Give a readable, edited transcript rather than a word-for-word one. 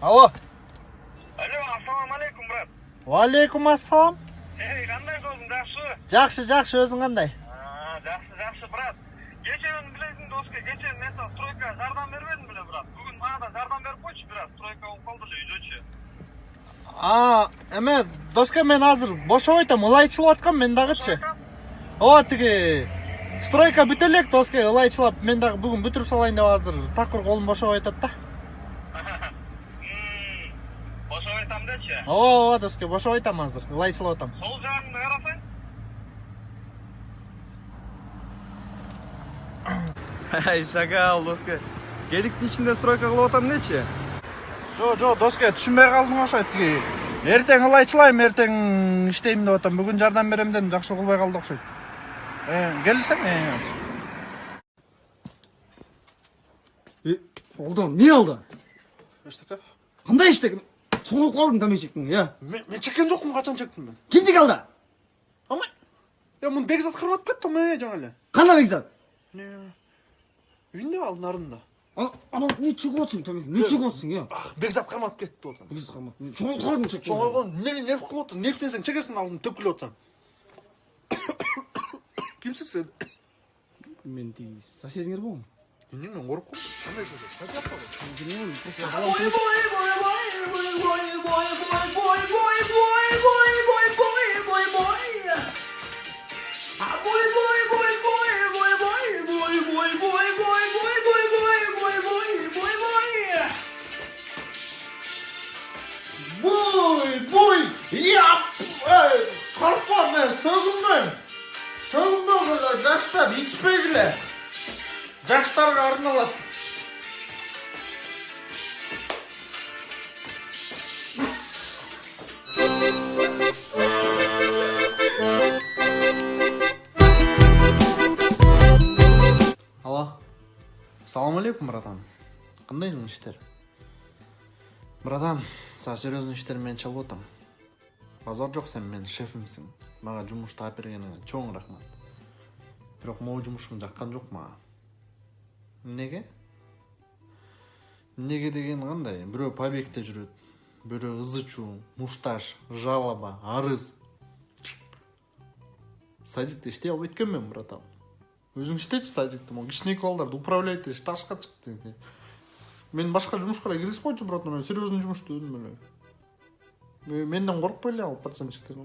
Алло. Алло, ассаламу алейкум, брат. Алейкум ассалам. Қандай болдың, жақсы? Жақшы, өзің қандай? Жақсы, брат. Кешен білесің, досқа, кешен мен саған стройка жардам бермедім біле, брат. Бүгін маған жардам беріп қойшы, брат. Стройка болып қалды ле, үйдечі. Эме, досқа, мен азыр бошап айтам, ылайчылап аткам, мен дагычы. Тиги стройка бүтө элек, досқа, ылайчылап, мен дагы бүгүн бүтүрүп салайын деп азыр такыр колум бошап айтат да. Бошап айтам дечи. Досқа, бошап айтам азыр, ылайчылап атам. Сол жағыңды қарасаң? Шагал, досқа. Келиктин ичинде стройка кылып атам нечи? Жо, досқа, түшүнбөй калдың окшойт. Тиги эртең ылайчылайм, эртең иштейм деп атам. Бүгүн жардам берем дедим, жакшы кылбай калды окшойт. Келсең, азыр. Oldu, ne oldu? Эчтеке? Qanday işte? Soğuk kaldın da meşektin ya. Мен чеккен жокмун, качан чектим мен? Kim kaldı? Ama муну Бекзат кырмап кетти, жаңа эле. Qanday Bekzat? Үйүндө ал нарында. Ana ne çıkıp otursun tabii. Ne çıkıp otursun ya? Bекзат кырмап кетти отам. Bekzat kalma. Soğuk kaldın çek. Чоңойгон не кылып отурсуң? Не десең чекесин алдым төкүлүп атсаң. Кимсиң сен? Ben de соседиңер bu. Мен корком. Кандай сөз? Сасап калды. Korkma ben, sövünmem kadar жаштар içpegile. Жаштарға арналат. Алло. Салам алейкум, братан. Кандайсың иштер? Братан, сага серьезный иштермен чалып атам. Базар жок, сен менин шефимсиң. Мага жумуш таап бергениңе чоң рахмат. Бирок могу жумушуң жаккан жок мага. Неге? Неге деген кандай? Бирөө побегде жүрөт, бирөө ызы чуу, мушташ, жалоба, арыз. Садикте иштей албайт экенмин, братан. Өзүң иштечи садикте, могу кичинекей балдарды управлять этиш, ташка чыкты. Мен башка жумушка киргизип койчу, братан, мен серьезный жумуш түздүм эле. Менден коркпой эле алып атсам чыкты.